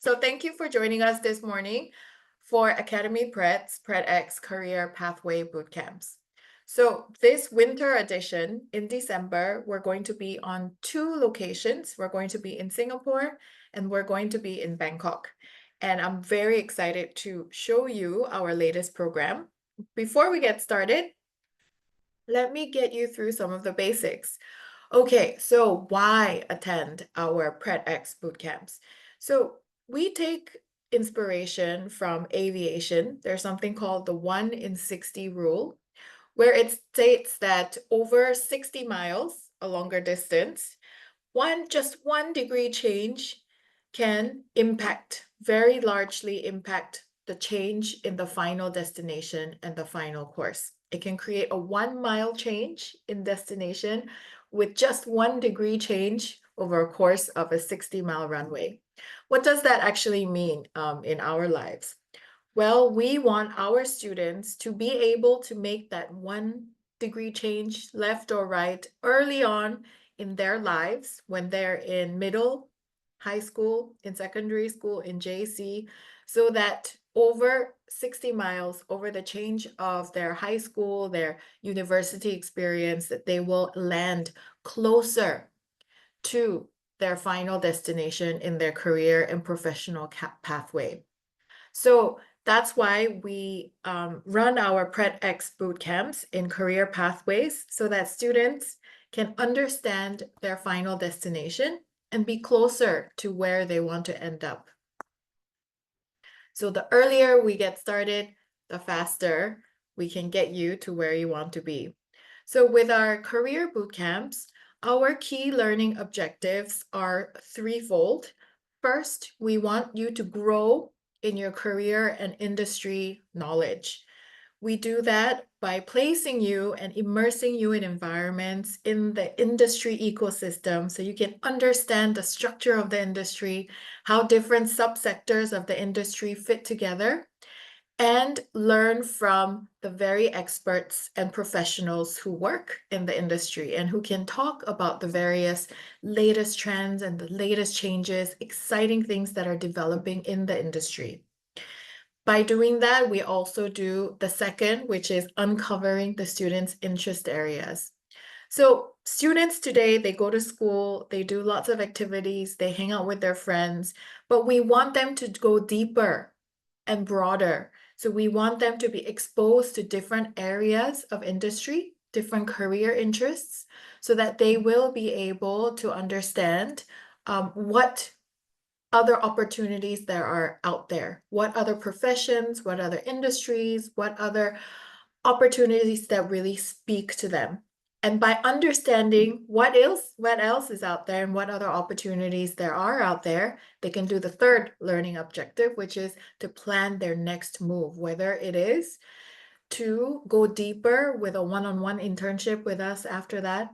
So thank you for joining us this morning for Academy Pred's PredX Career Pathway Bootcamps. So this winter edition in December, we're going to be on 2 locations. We're going to be in Singapore and we're going to be in Bangkok. And I'm very excited to show you our latest program. Before we get started, let me get you through some of the basics. Okay, so why attend our PredX bootcamps? So we take inspiration from aviation. There's something called the 1 in 60 rule, where it states that over 60 miles, a longer distance, just 1 degree change can very largely impact the change in the final destination and the final course. It can create a 1 mile change in destination with just 1 degree change over a course of a 60-mile runway. What does that actually mean in our lives? Well, we want our students to be able to make that 1 degree change left or right early on in their lives when they're in middle, high school, in secondary school, in JC, so that over 60 miles, over the change of their high school, their university experience, that they will land closer to their final destination in their career and professional pathway. So that's why we run our PredX bootcamps in career pathways so that students can understand their final destination and be closer to where they want to end up. So the earlier we get started, the faster we can get you to where you want to be. So with our career bootcamps, our key learning objectives are threefold. First, we want you to grow in your career and industry knowledge. We do that by placing you and immersing you in environments in the industry ecosystem so you can understand the structure of the industry, how different subsectors of the industry fit together, and learn from the very experts and professionals who work in the industry and who can talk about the various latest trends and the latest changes, exciting things that are developing in the industry. By doing that, we also do the second, which is uncovering the students' interest areas. So students today, they go to school, they do lots of activities, they hang out with their friends, but we want them to go deeper and broader. So we want them to be exposed to different areas of industry, different career interests, so that they will be able to understand what other opportunities there are out there, what other professions, what other industries, what other opportunities that really speak to them. And by understanding what else is out there and what other opportunities there are out there, they can do the third learning objective, which is to plan their next move, whether it is to go deeper with a one-on-one internship with us after that,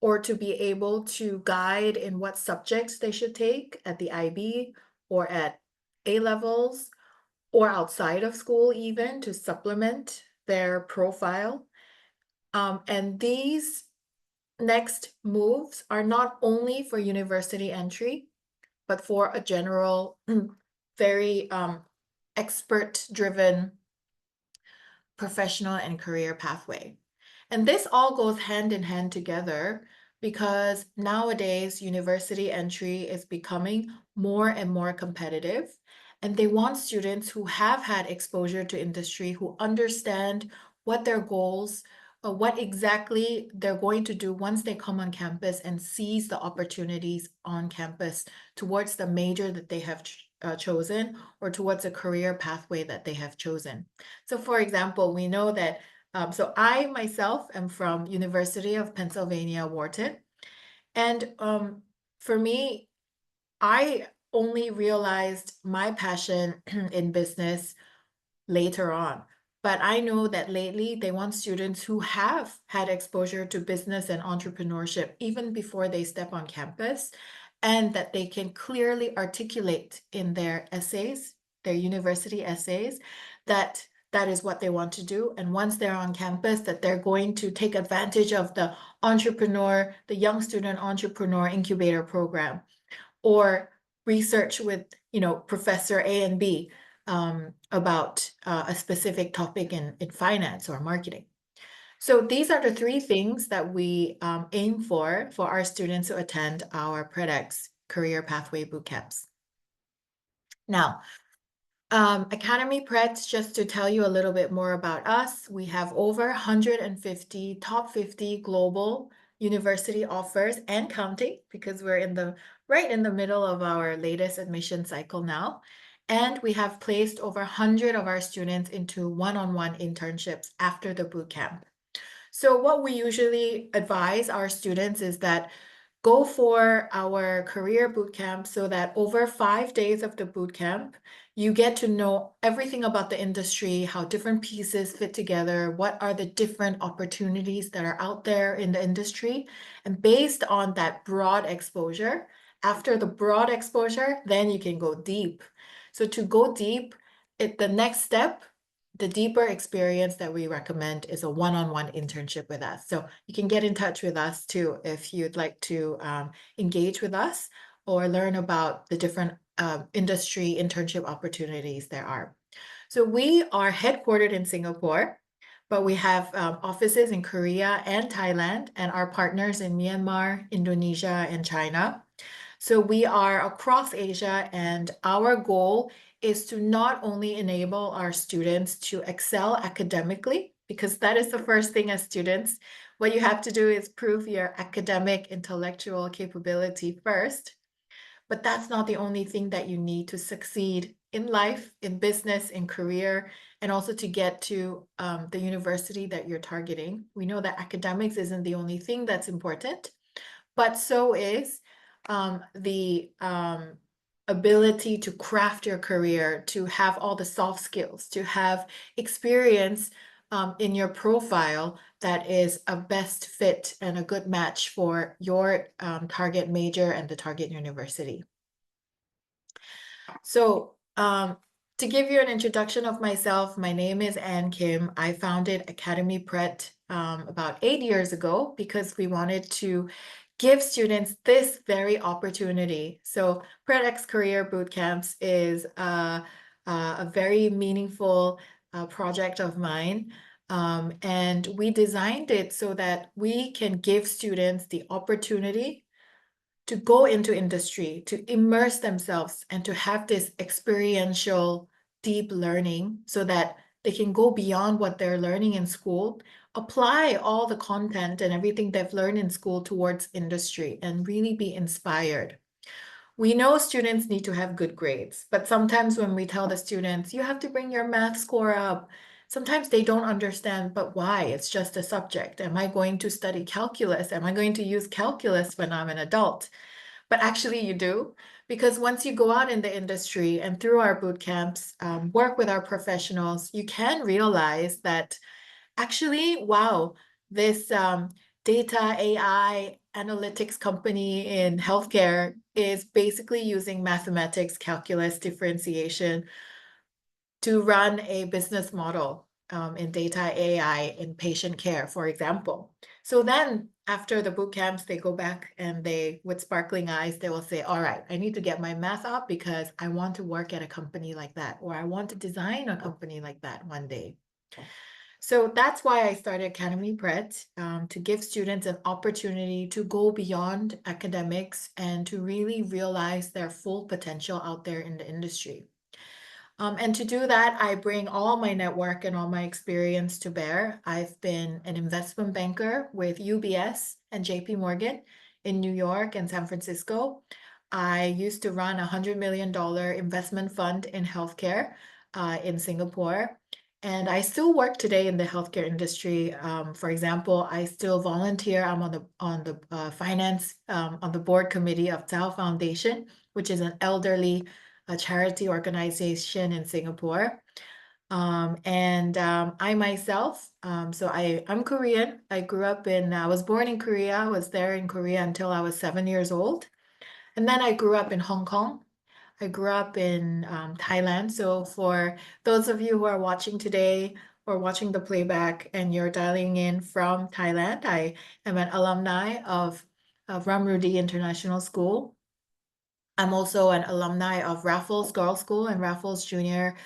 or to be able to guide in what subjects they should take at the IB or at A levels or outside of school even to supplement their profile. And these next moves are not only for university entry, but for a general, very expert-driven professional and career pathway. And this all goes hand in hand together because nowadays university entry is becoming more and more competitive. And they want students who have had exposure to industry, who understand what their goals, what exactly they're going to do once they come on campus and seize the opportunities on campus towards the major that they have chosen or towards a career pathway that they have chosen. So for example, we know that so I myself am from University of Pennsylvania, Wharton. And for me, I only realized my passion in business later on. But I know that lately they want students who have had exposure to business and entrepreneurship even before they step on campus, and that they can clearly articulate in their essays, their university essays, that that is what they want to do. And once they're on campus, that they're going to take advantage of the young student entrepreneur incubator program, or research with, Professor A and B about a specific topic in finance or marketing. So these are the three things that we aim for our students to attend our PredX Career Pathway Bootcamps. Now, Academy Preds, just to tell you a little bit more about us, we have over 150 top 50 global university offers and counting, because we're right in the middle of our latest admission cycle now. And we have placed over 100 of our students into one-on-one internships after the bootcamp. So what we usually advise our students is that go for our career bootcamp so that over 5 days of the bootcamp, you get to know everything about the industry, how different pieces fit together, what are the different opportunities that are out there in the industry. And based on that broad exposure, after the broad exposure, then you can go deep. So to go deep, the next step, the deeper experience that we recommend is a one-on-one internship with us. So you can get in touch with us too if you'd like to engage with us or learn about the different industry internship opportunities there are. So we are headquartered in Singapore, but we have offices in Korea and Thailand, and our partners in Myanmar, Indonesia, and China. So we are across Asia, and our goal is to not only enable our students to excel academically, because that is the first thing as students. What you have to do is prove your academic intellectual capability first. But that's not the only thing that you need to succeed in life, in business, in career, and also to get to the university that you're targeting. We know that academics isn't the only thing that's important, but so is the ability to craft your career, to have all the soft skills, to have experience in your profile that is a best fit and a good match for your target major and the target university. So to give you an introduction of myself, my name is Ann Kim. I founded Academy Pret about 8 years ago because we wanted to give students this very opportunity. So PredX Career Bootcamps is a very meaningful project of mine. And we designed it so that we can give students the opportunity to go into industry, to immerse themselves, and to have this experiential, deep learning so that they can go beyond what they're learning in school, apply all the content and everything they've learned in school towards industry, and really be inspired. We know students need to have good grades, but sometimes when we tell the students, you have to bring your math score up, sometimes they don't understand, but why? It's just a subject. Am I going to study calculus? Am I going to use calculus when I'm an adult? But actually you do, because once you go out in the industry and through our boot camps, work with our professionals, you can realize that actually, wow, this data AI analytics company in healthcare is basically using mathematics, calculus, differentiation to run a business model in data AI in patient care, for example. So then after the boot camps, they go back and they, with sparkling eyes, they will say, all right, I need to get my math up because I want to work at a company like that, or I want to design a company like that one day. So that's why I started Academy Pret, to give students an opportunity to go beyond academics and to really realize their full potential out there in the industry. And to do that, I bring all my network and all my experience to bear. I've been an investment banker with UBS and JP Morgan in New York and San Francisco. I used to run a $100 million investment fund in healthcare in Singapore. And I still work today in the healthcare industry. For example, I still volunteer. I'm on the finance, on the board committee of Tsao Foundation, which is an elderly charity organization in Singapore. I myself, so I'm Korean. I was born in Korea. I was there in Korea until I was 7 years old. And then I grew up in Hong Kong. I grew up in Thailand. So for those of you who are watching today or watching the playback and you're dialing in from Thailand, I am an alumni of Ramrudi International School. I'm also an alumni of Raffles Girls' School and Raffles Junior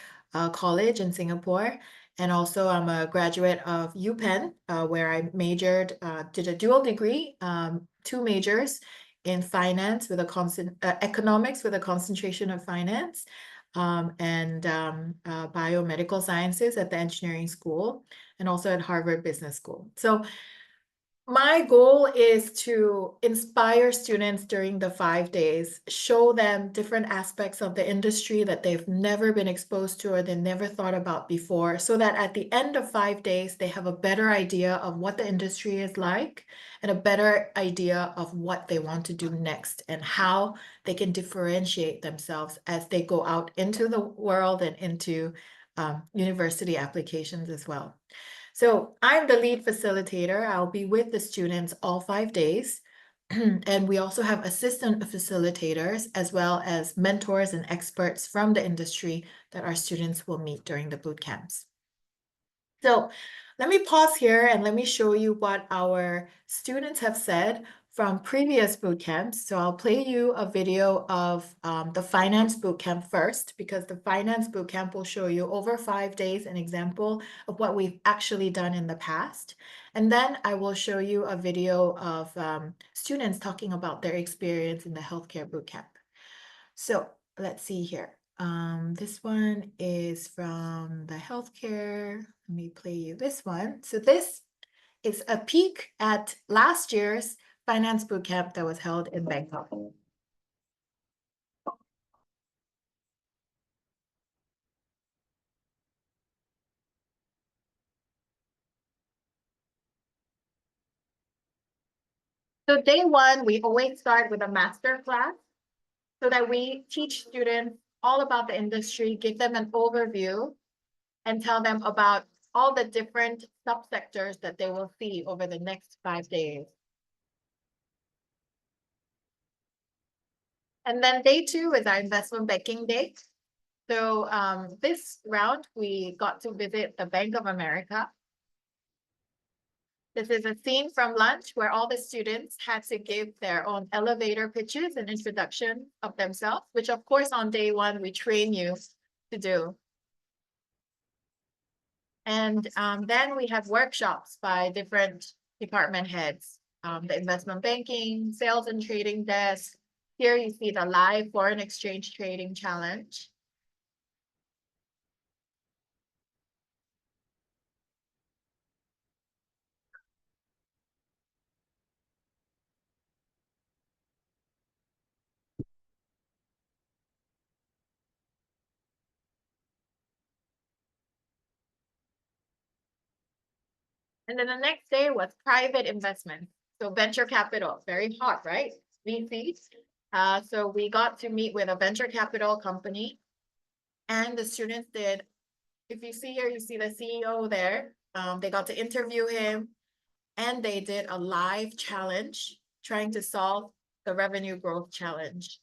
College in Singapore. And also I'm a graduate of UPenn, where I majored, did a dual degree, 2 majors in finance with a economics with a concentration of finance, and biomedical sciences at the engineering school, and also at Harvard Business School. So my goal is to inspire students during the 5 days, show them different aspects of the industry that they've never been exposed to or they never thought about before, so that at the end of 5 days, they have a better idea of what the industry is like and a better idea of what they want to do next and how they can differentiate themselves as they go out into the world and into university applications as well. So I'm the lead facilitator. I'll be with the students all 5 days. And we also have assistant facilitators as well as mentors and experts from the industry that our students will meet during the boot camps. So let me pause here and let me show you what our students have said from previous boot camps. So I'll play you a video of the finance boot camp first, because the finance boot camp will show you over 5 days an example of what we've actually done in the past. And then I will show you a video of students talking about their experience in the healthcare boot camp. So let's see here. This one is from the healthcare. Let me play you this one. So this is a peek at last year's finance bootcamp that was held in Bangkok. So day one, we always start with a master class so that we teach students all about the industry, give them an overview, and tell them about all the different subsectors that they will see over the next 5 days. And then day two is our investment banking day. So this round, we got to visit the Bank of America. This is a scene from lunch where all the students had to give their own elevator pitches and introduction of themselves, which of course on day one, we train you to do. And then we have workshops by different department heads, the investment banking, sales and trading desk. Here you see the live foreign exchange trading challenge. And then the next day was private investment. So venture capital, very hot, right? VCs. So we got to meet with a venture capital company, and the students did, if you see here, you see the CEO there. They got to interview him, and they did a live challenge trying to solve the revenue growth challenge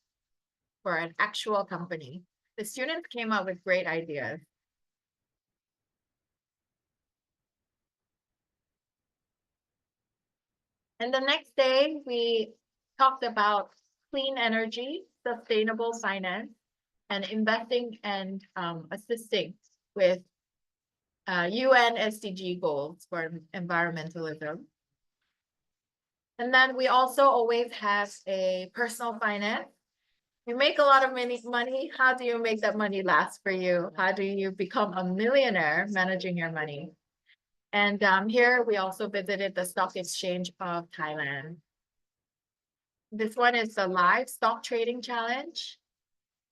for an actual company. The students came up with great ideas. And the next day, we talked about clean energy, sustainable finance, and investing and assisting with UN SDG goals for environmentalism. And then we also always have a personal finance. You make a lot of money. How do you make that money last for you? How do you become a millionaire managing your money? And here we also visited the Stock Exchange of Thailand. This one is the live stock trading challenge.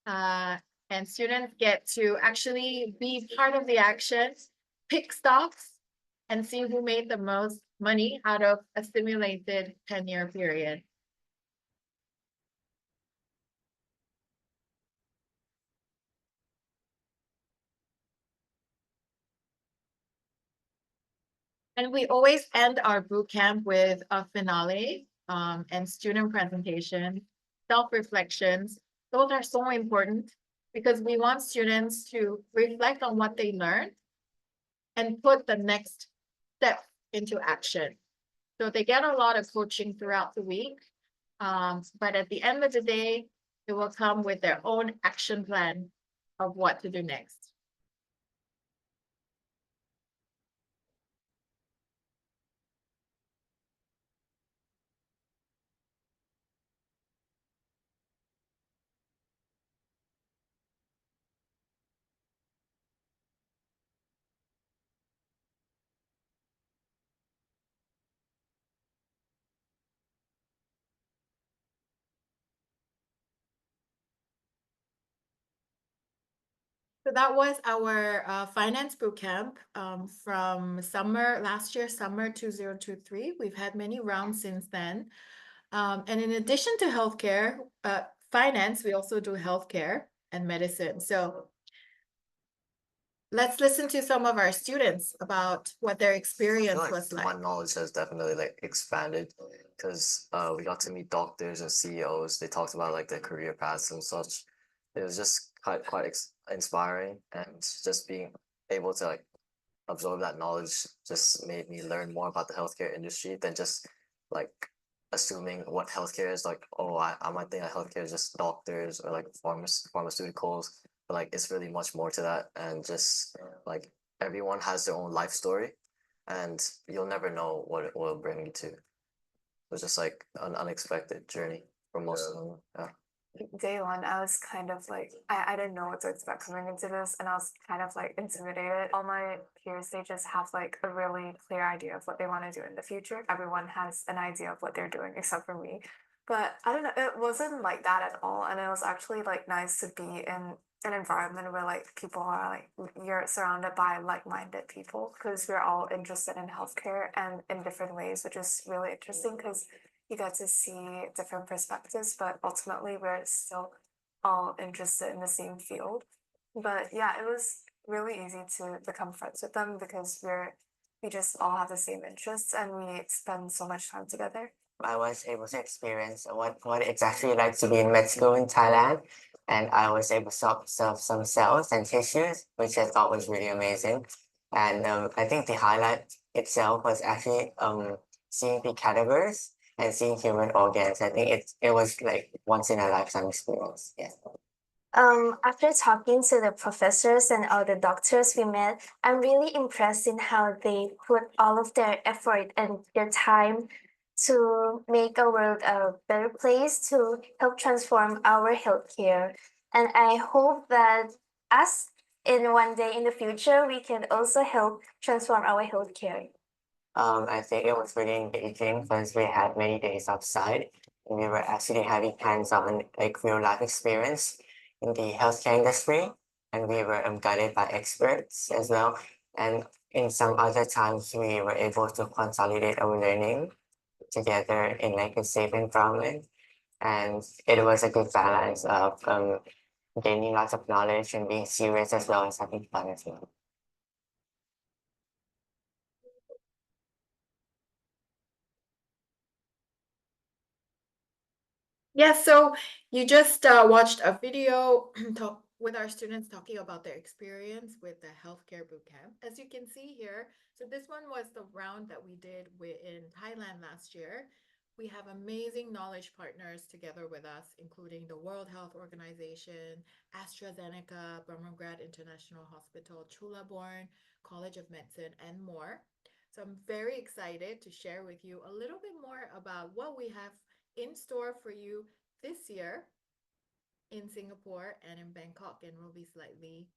And students get to actually be part of the action, pick stocks, and see who made the most money out of a simulated 10-year period. And we always end our boot camp with a finale and student presentation, self-reflections. Those are so important because we want students to reflect on what they learned and put the next step into action. So they get a lot of coaching throughout the week. But at the end of the day, It will come with their own action plan of what to do next. So that was our finance bootcamp from summer last year, summer 2023. We've had many rounds since then. And in addition to healthcare, finance, we also do healthcare and medicine. So let's listen to some of our students about what their experience was like. My knowledge has definitely like expanded because we got to meet doctors and CEOs. They talked about like their career paths and such. It was just quite inspiring, and just being able to like absorb that knowledge just made me learn more about the healthcare industry than just like assuming what healthcare is. Like, oh, I might think that healthcare is just doctors or like pharmaceuticals, but like it's really much more to that. And just like everyone has their own life story, and you'll never know what it will bring you to. It was just like an unexpected journey for most of them. Yeah. Day one, I was kind of like, I didn't know what to expect coming into this, and I was kind of like intimidated. All my peers, they just have like a really clear idea of what they want to do in the future. Everyone has an idea of what they're doing except for me. But I don't know, it wasn't like that at all. And it was actually like nice to be in an environment where like people are like, you're surrounded by like-minded people because we're all interested in healthcare and in different ways, which is really interesting because you get to see different perspectives, but ultimately we're still all interested in the same field. But yeah, it was really easy to become friends with them because we just all have the same interests and we spend so much time together. I was able to experience what it's actually like to be in med school in Thailand. And I was able to observe some cells and tissues, which I thought was really amazing. And I think the highlight itself was actually seeing the cadavers and seeing human organs. I think it was like once in a lifetime experience. Yeah. After talking to the professors and all the doctors we met, I'm really impressed in how they put all of their effort and their time to make our world a better place to help transform our healthcare. And I hope that us in one day in the future, we can also help transform our healthcare. I think it was really engaging because we had many days outside and we were actually having hands-on like real life experience in the healthcare industry, and we were guided by experts as well. And in some other times we were able to consolidate our learning together in like a safe environment. And it was a good balance of gaining lots of knowledge and being serious as well as having fun as well. Yeah, so you just watched a video talk with our students talking about their experience with the healthcare bootcamp. As you can see here, so this one was the round that we did in Thailand last year. We have amazing knowledge partners together with us, including the World Health Organization, AstraZeneca, Bumrungrad International Hospital, Chulaborn, College of Medicine, and more. So I'm very excited to share with you a little bit more about what we have in store for you this year in Singapore and in Bangkok, and will be slightly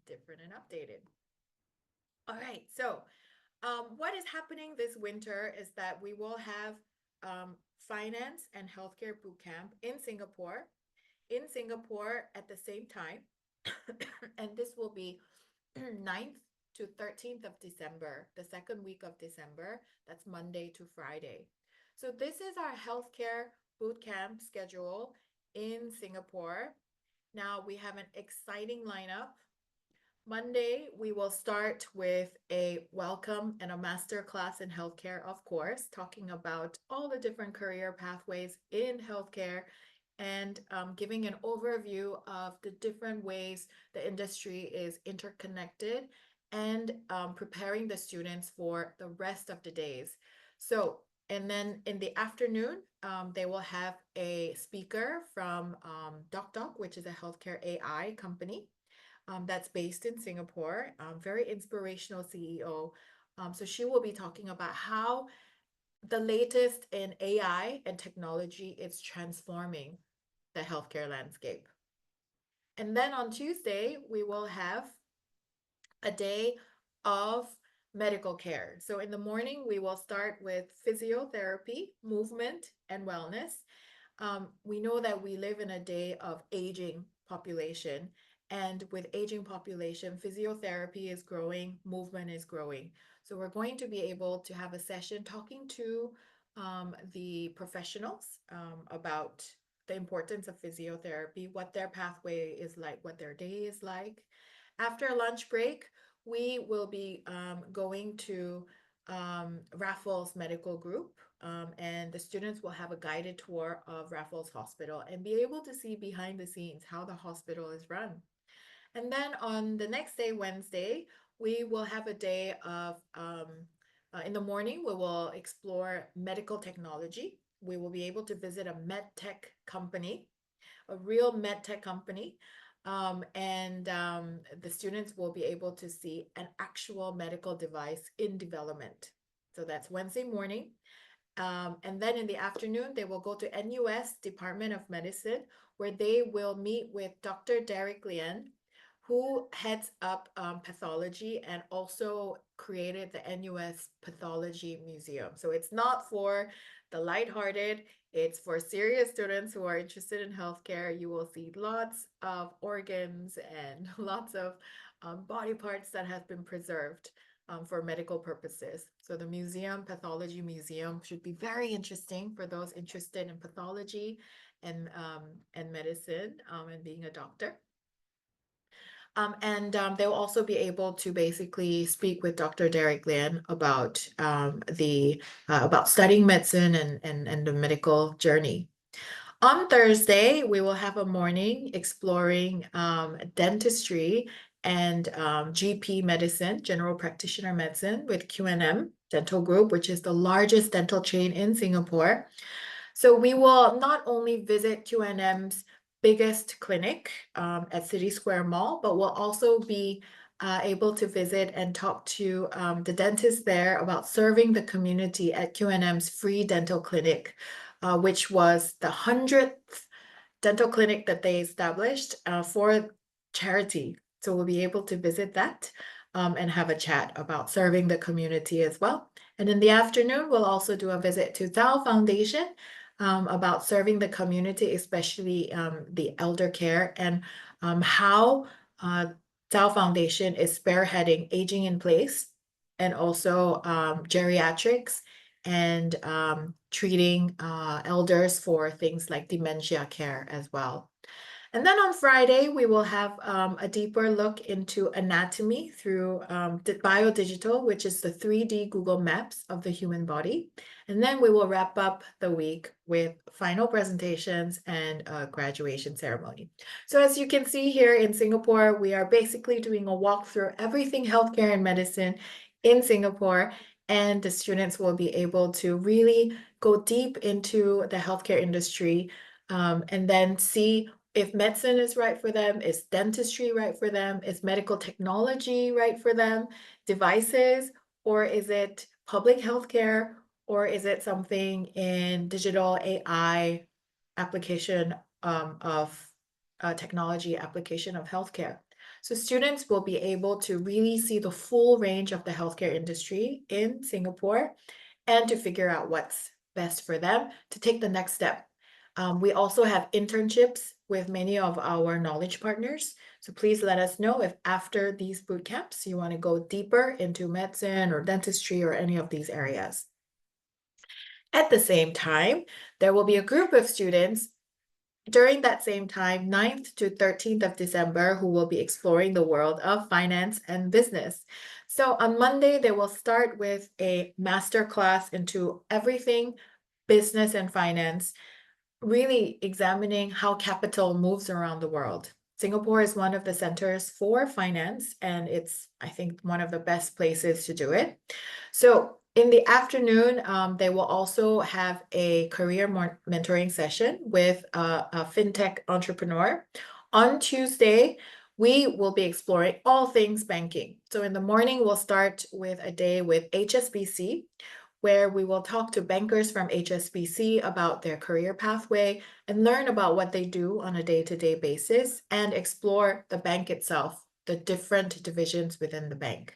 different and updated. All right, so what is happening this winter is that we will have finance and healthcare bootcamp in Singapore at the same time. And this will be 9th to 13th of December, the second week of December. That's Monday to Friday. So this is our healthcare bootcamp schedule in Singapore. Now we have an exciting lineup. Monday, we will start with a welcome and a master class in healthcare, of course, talking about all the different career pathways in healthcare and giving an overview of the different ways the industry is interconnected and preparing the students for the rest of the days. So And then in the afternoon, they will have a speaker from DocDoc, which is a healthcare AI company that's based in Singapore, very inspirational CEO. So she will be talking about how the latest in AI and technology is transforming the healthcare landscape. And then on Tuesday, we will have a day of medical care. So in the morning, we will start with physiotherapy, movement, and wellness. We know that we live in a day of aging population, and with aging population, physiotherapy is growing, movement is growing. So we're going to be able to have a session talking to the professionals about the importance of physiotherapy, what their pathway is like, what their day is like. After a lunch break, we will be going to Raffles Medical Group, and the students will have a guided tour of Raffles Hospital and be able to see behind the scenes how the hospital is run. And then on the next day, Wednesday, we will have a day of, in the morning, we will explore medical technology. We will be able to visit a med tech company, a real med tech company. And the students will be able to see an actual medical device in development. So that's Wednesday morning. And then in the afternoon, they will go to NUS Department of Medicine, where they will meet with Dr. Derek Lien, who heads up pathology and also created the NUS Pathology Museum. So it's not for the lighthearted, it's for serious students who are interested in healthcare. You will see lots of organs and lots of body parts that have been preserved for medical purposes. So the museum, Pathology Museum, should be very interesting for those interested in pathology and medicine and being a doctor. They will also be able to basically speak with Dr. Derek Lien about about studying medicine and the medical journey. On Thursday, we will have a morning exploring dentistry and GP medicine, general practitioner medicine, with QNM Dental Group, which is the largest dental chain in Singapore. So we will not only visit QNM's biggest clinic at City Square Mall, but we'll also be able to visit and talk to the dentist there about serving the community at QNM's free dental clinic, which was the 100th dental clinic that they established for charity. So we'll be able to visit that and have a chat about serving the community as well. And in the afternoon, we'll also do a visit to Thao Foundation about serving the community, especially the elder care, and how Thao Foundation is spearheading aging in place and also geriatrics and treating elders for things like dementia care as well. And then on Friday, we will have a deeper look into anatomy through BioDigital, which is the 3D Google Maps of the human body. And then we will wrap up the week with final presentations and a graduation ceremony. So as you can see here in Singapore, we are basically doing a walk through everything healthcare and medicine in Singapore. And the students will be able to really go deep into the healthcare industry and then see if medicine is right for them, is dentistry right for them, is medical technology right for them, devices, or is it public healthcare, or is it something in digital AI application of technology application of healthcare. So students will be able to really see the full range of the healthcare industry in Singapore and to figure out what's best for them to take the next step. We also have internships with many of our knowledge partners. So please let us know if after these boot camps, you want to go deeper into medicine or dentistry or any of these areas. At the same time, there will be a group of students during that same time, 9th to 13th of December, who will be exploring the world of finance and business. So on Monday, they will start with a master class into everything business and finance, really examining how capital moves around the world. Singapore is one of the centers for finance, and it's, I think, one of the best places to do it. So In the afternoon, they will also have a career mentoring session with a fintech entrepreneur. On Tuesday, we will be exploring all things banking. So in the morning, we'll start with a day with HSBC, where we will talk to bankers from HSBC about their career pathway and learn about what they do on a day-to-day basis and explore the bank itself, the different divisions within the bank.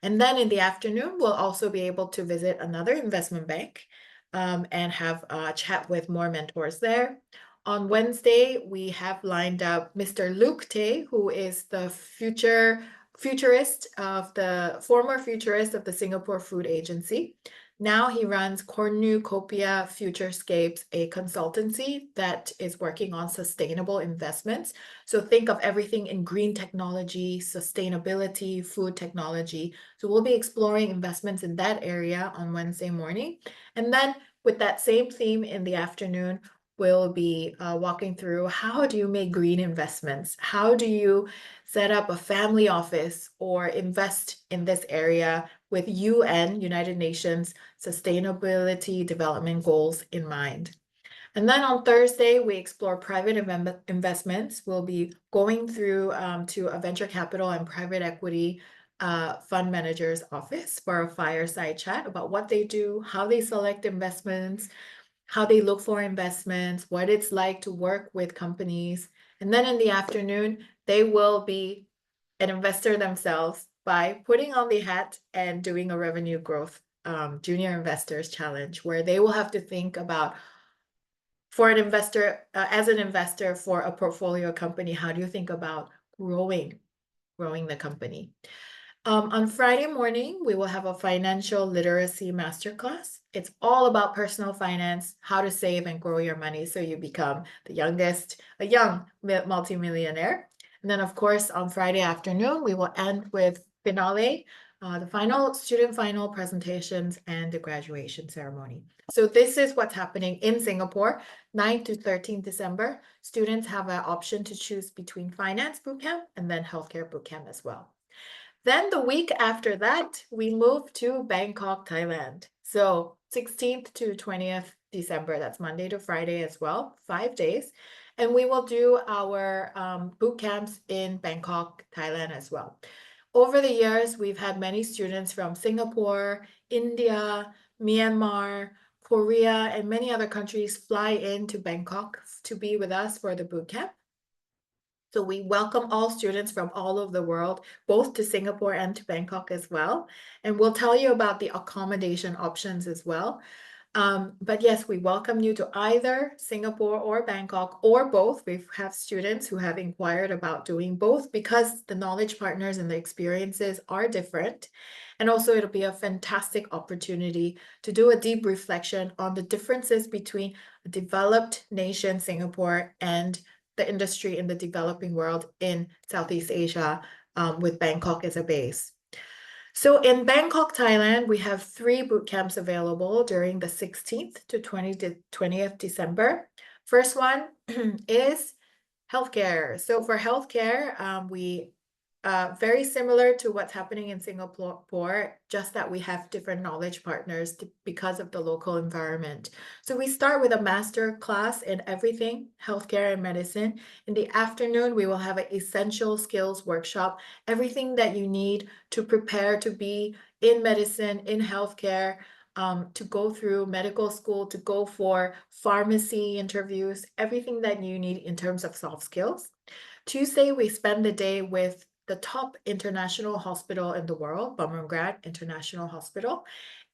And then in the afternoon, we'll also be able to visit another investment bank and have a chat with more mentors there. On Wednesday, we have lined up Mr. Luke Tay, who is the former futurist of the Singapore Food Agency. Now he runs Cornucopia Futurescapes, a consultancy that is working on sustainable investments. So think of everything in green technology, sustainability, food technology. So we'll be exploring investments in that area on Wednesday morning. And then with that same theme in the afternoon, we'll be walking through how do you make green investments? How do you set up a family office or invest in this area with UN, United Nations Sustainability Development Goals in mind? And then on Thursday, we explore private investments. We'll be going through to a venture capital and private equity fund manager's office for a fireside chat about what they do, how they select investments, how they look for investments, what it's like to work with companies. And then in the afternoon, they will be an investor themselves by putting on the hat and doing a revenue growth junior investors challenge, where they will have to think about, for an investor, as an investor for a portfolio company, how do you think about growing the company? On Friday morning, we will have a financial literacy masterclass. It's all about personal finance, how to save and grow your money so you become a young multimillionaire. And then, of course, on Friday afternoon, we will end with finale, the student final presentations and the graduation ceremony. So this is what's happening in Singapore, 9 to 13 December. Students have an option to choose between finance bootcamp and then healthcare bootcamp as well. Then the week after that, we move to Bangkok, Thailand. So 16th to 20th December, that's Monday to Friday as well, 5 days. And we will do our boot camps in Bangkok, Thailand as well. Over the years, we've had many students from Singapore, India, Myanmar, Korea, and many other countries fly into Bangkok to be with us for the boot camp. So we welcome all students from all over the world, both to Singapore and to Bangkok as well. And we'll tell you about the accommodation options as well. But yes, we welcome you to either Singapore or Bangkok or both. We have students who have inquired about doing both because the knowledge partners and the experiences are different. And also it'll be a fantastic opportunity to do a deep reflection on the differences between a developed nation, Singapore, and the industry in the developing world in Southeast Asia, with Bangkok as a base. So in Bangkok, Thailand, we have 3 boot camps available during the 16th to 20th December. First one is healthcare. So for healthcare, we very similar to what's happening in Singapore, just that we have different knowledge partners because of the local environment. So we start with a master class in everything, healthcare and medicine. In the afternoon, we will have an essential skills workshop, everything that you need to prepare to be in medicine, in healthcare, to go through medical school, to go for pharmacy interviews, everything that you need in terms of soft skills. Tuesday, we spend the day with the top international hospital in the world, Bumrungrad International Hospital.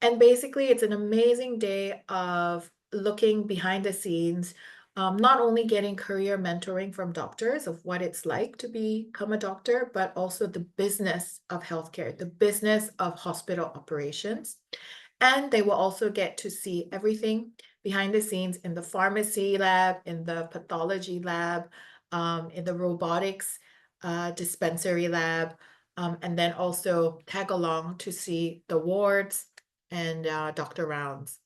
And basically, it's an amazing day of looking behind the scenes, not only getting career mentoring from doctors of what it's like to become a doctor, but also the business of healthcare, the business of hospital operations. And they will also get to see everything behind the scenes in the pharmacy lab, in the pathology lab, in the robotics dispensary lab, and then also tag along to see the wards and doctor rounds.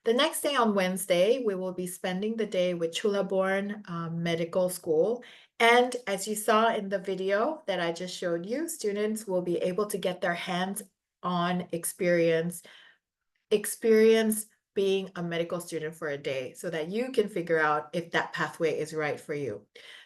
The next day on Wednesday, we will be spending the day with Chulaborn Medical School. And as you saw in the video that I just showed you, students will be able to get their hands-on experience experience being a medical student for a day so that you can figure out if that pathway is right for you.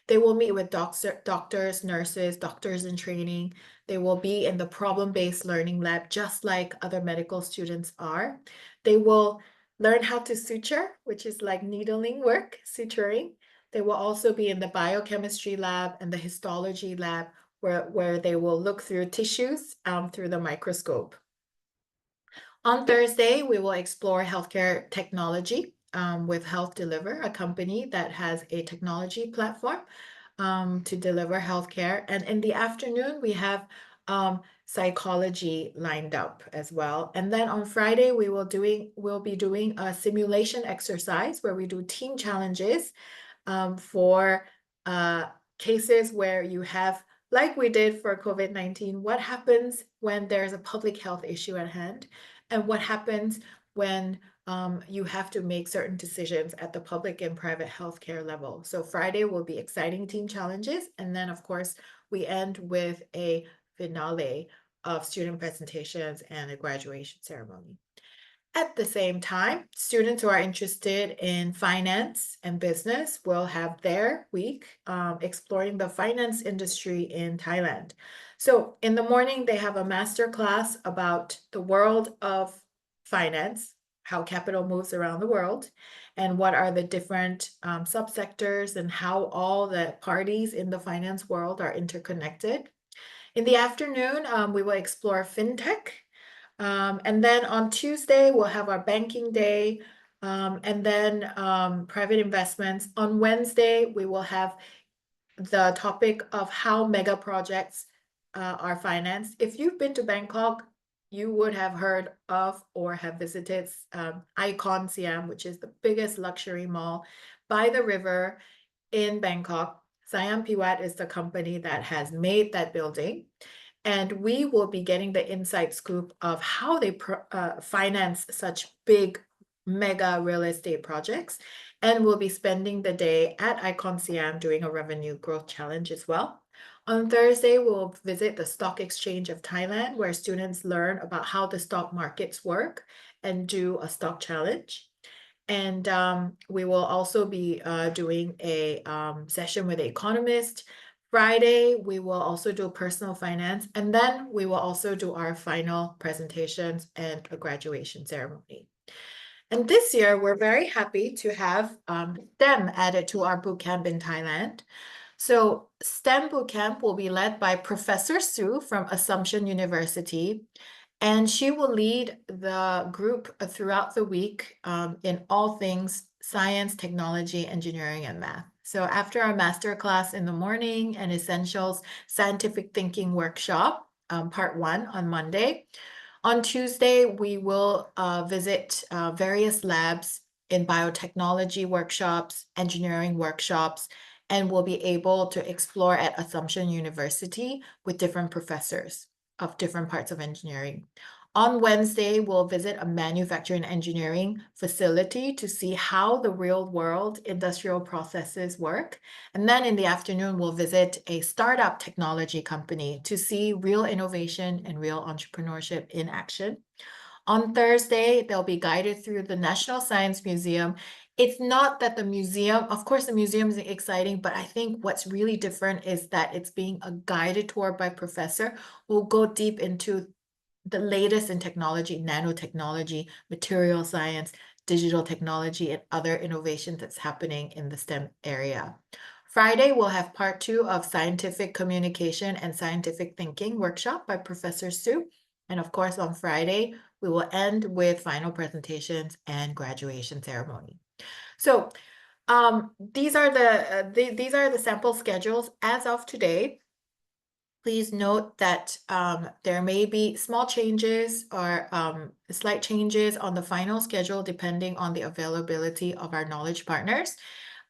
They will meet with doctors, nurses, doctors in training. They will be in the problem-based learning lab, just like other medical students are. They will learn how to suture, which is like needling work, suturing. They will also be in the biochemistry lab and the histology lab, where they will look through tissues through the microscope. On Thursday, we will explore healthcare technology with Health Deliver, a company that has a technology platform to deliver healthcare. And in the afternoon, we have psychology lined up as well. And then on Friday, we'll be doing a simulation exercise where we do team challenges for cases where you have, like we did for COVID-19, what happens when there's a public health issue at hand, and what happens when you have to make certain decisions at the public and private healthcare level. So Friday will be exciting team challenges. And then, of course, we end with a finale of student presentations and a graduation ceremony. At the same time, students who are interested in finance and business will have their week exploring the finance industry in Thailand. So in the morning, they have a master class about the world of finance, how capital moves around the world, and what are the different subsectors and how all the parties in the finance world are interconnected. In the afternoon, we will explore fintech. And then on Tuesday, we'll have our banking day, and then private investments. On Wednesday, we will have the topic of how mega projects are financed. If you've been to Bangkok, you would have heard of or have visited Icon Siam, which is the biggest luxury mall by the river in Bangkok. Siam Piwat is the company that has made that building. And we will be getting the inside scoop of how they finance such big mega real estate projects. And we'll be spending the day at Icon Siam doing a revenue growth challenge as well. On Thursday, we'll visit the Stock Exchange of Thailand, where students learn about how the stock markets work and do a stock challenge. And we will also be doing a session with an economist. Friday, we will also do personal finance, and then we will also do our final presentations and a graduation ceremony. And this year, we're very happy to have STEM added to our bootcamp in Thailand. So STEM bootcamp will be led by Professor Su from Assumption University, and she will lead the group throughout the week in all things science, technology, engineering, and math. So after our master class in the morning and essentials scientific thinking workshop, part 1 on Monday, on Tuesday, we will visit various labs in biotechnology workshops, engineering workshops, and we'll be able to explore at Assumption University with different professors of different parts of engineering. On Wednesday, we'll visit a manufacturing engineering facility to see how the real world industrial processes work. And then in the afternoon, we'll visit a startup technology company to see real innovation and real entrepreneurship in action. On Thursday, they'll be guided through the National Science Museum. It's not that the museum, of course, the museum is exciting, but I think what's really different is that it's being a guided tour by professor who will go deep into the latest in technology, nanotechnology, material science, digital technology, and other innovations that's happening in the STEM area. Friday, we'll have part 2 of scientific communication and scientific thinking workshop by Professor Su. And of course, on Friday, we will end with final presentations and graduation ceremony. So these are the sample schedules as of today. Please note that there may be small changes or slight changes on the final schedule depending on the availability of our knowledge partners.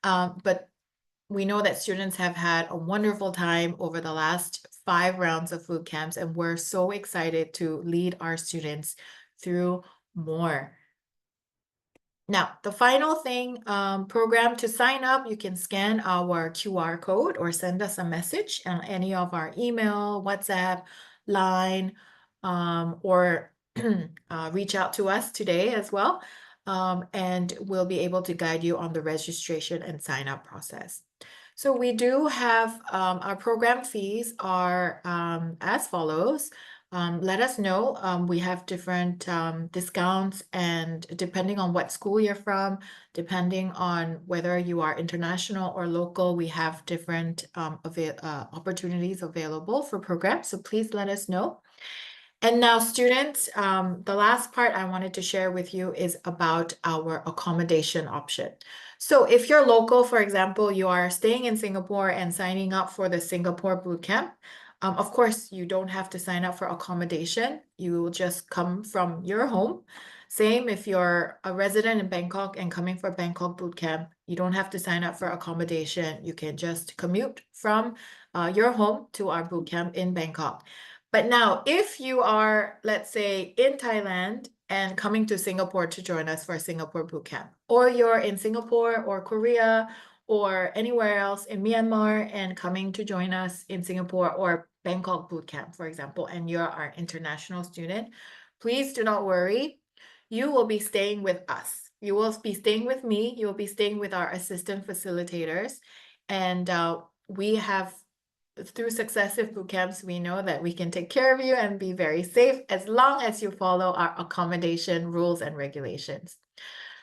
But we know that students have had a wonderful time over the last 5 rounds of food camps, and we're so excited to lead our students through more. Now, the final thing, program to sign up, you can scan our QR code or send us a message on any of our email, WhatsApp, Line, or reach out to us today as well. And we'll be able to guide you on the registration and sign up process. So we do have our program fees are as follows. Let us know. We have different discounts, and depending on what school you're from, depending on whether you are international or local, we have different opportunities available for programs. So please let us know. And now, students, the last part I wanted to share with you is about our accommodation option. So if you're local, for example, you are staying in Singapore and signing up for the Singapore Bootcamp, of course, you don't have to sign up for accommodation. You will just come from your home. Same if you're a resident in Bangkok and coming for Bangkok Bootcamp, you don't have to sign up for accommodation. You can just commute from your home to our bootcamp in Bangkok. But now, if you are, let's say, in Thailand and coming to Singapore to join us for Singapore Bootcamp, or you're in Singapore or Korea or anywhere else in Myanmar and coming to join us in Singapore or Bangkok Bootcamp, for example, and you're our international student, please do not worry. You will be staying with us. You will be staying with me. You will be staying with our assistant facilitators. And we have, through successive bootcamps, we know that we can take care of you and be very safe as long as you follow our accommodation rules and regulations.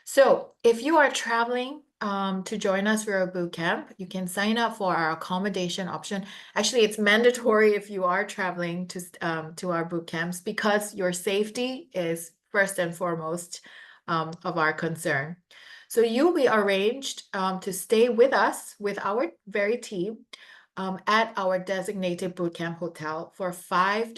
So if you are traveling to join us for a bootcamp, you can sign up for our accommodation option. Actually, it's mandatory if you are traveling to our bootcamps, because your safety is first and foremost of our concern. So you'll be arranged to stay with us, with our very team, at our designated bootcamp hotel for 5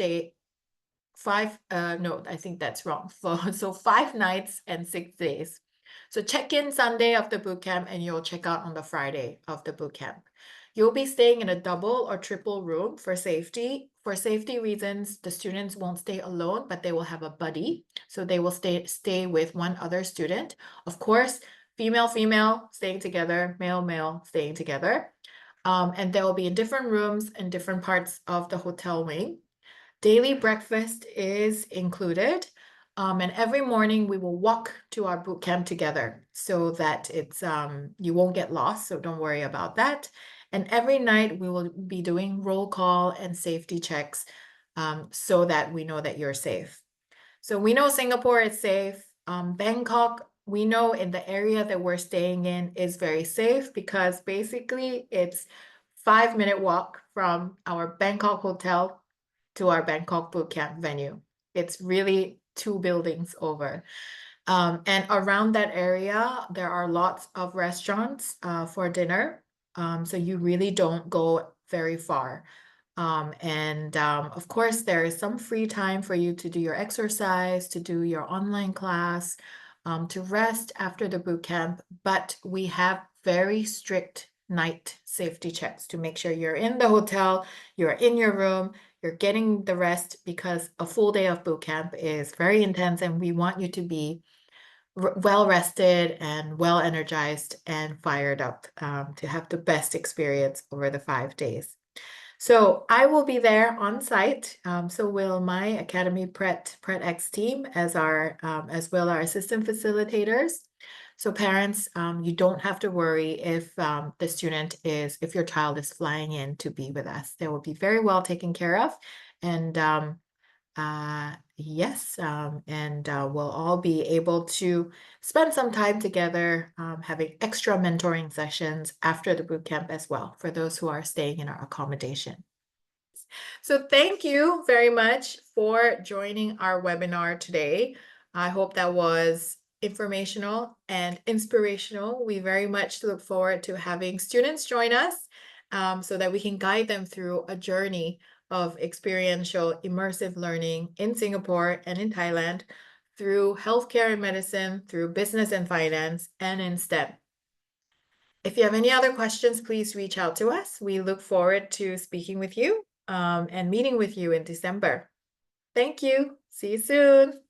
nights and 6 days. So check in Sunday of the bootcamp and you'll check out on the Friday of the bootcamp. You'll be staying in a double or triple room for safety. For safety reasons, the students won't stay alone, but they will have a buddy. So they will stay with one other student. Of course, female staying together, male staying together. And they will be in different rooms in different parts of the hotel wing. Daily breakfast is included. And every morning we will walk to our bootcamp together so that it's you won't get lost, so don't worry about that. And every night we will be doing roll call and safety checks so that we know that you're safe. So we know Singapore is safe. Bangkok, we know in the area that we're staying in is very safe, because basically it's 5-minute walk from our Bangkok hotel to our Bangkok Bootcamp venue. It's really 2 buildings over. And around that area, there are lots of restaurants for dinner. So you really don't go very far. Of course, there is some free time for you to do your exercise, to do your online class, to rest after the bootcamp. But we have very strict night safety checks to make sure you're in the hotel, you're in your room, you're getting the rest, because a full day of bootcamp is very intense and we want you to be well rested and well energized and fired up to have the best experience over the 5 days. So I will be there on site. So will my Academy PretX team, as well our assistant facilitators. So parents, you don't have to worry if if your child is flying in to be with us. They will be very well taken care of. And yes, we'll all be able to spend some time together, having extra mentoring sessions after the bootcamp as well, for those who are staying in our accommodation. So thank you very much for joining our webinar today. I hope that was informational and inspirational. We very much look forward to having students join us so that we can guide them through a journey of experiential immersive learning in Singapore and in Thailand, through healthcare and medicine, through business and finance, and in STEM. If you have any other questions, please reach out to us. We look forward to speaking with you and meeting with you in December. Thank you. See you soon.